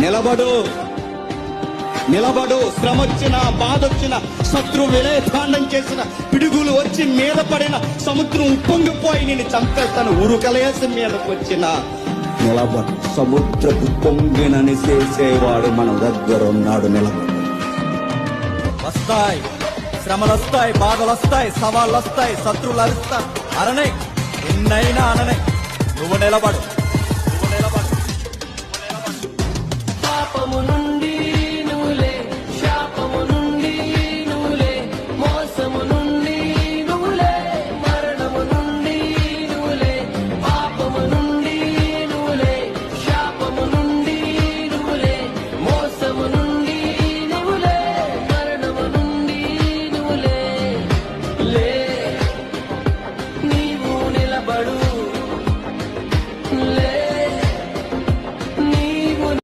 నిలబడు, నిలబడు. శ్రమ వచ్చిన, బాధ వచ్చిన, శత్రు విలయతాండం చేసిన, పిడుగులు వచ్చి మీద పడిన, సముద్రం ఉప్పొంగిపోయి నేను చంపేస్తాను, ఉరుకలేసి మీదకు వచ్చిన నిలబడు. సముద్రపు పొంగినని చేసేవాడు మన దగ్గర ఉన్నాడు. నిలబడు. వస్తాయి శ్రమలు వస్తాయి, బాధలు వస్తాయి, సవాళ్ళు వస్తాయి, శత్రువులు అరుస్తాయి, అననే ఎన్నైనా అననే, నువ్వు నిలబడు.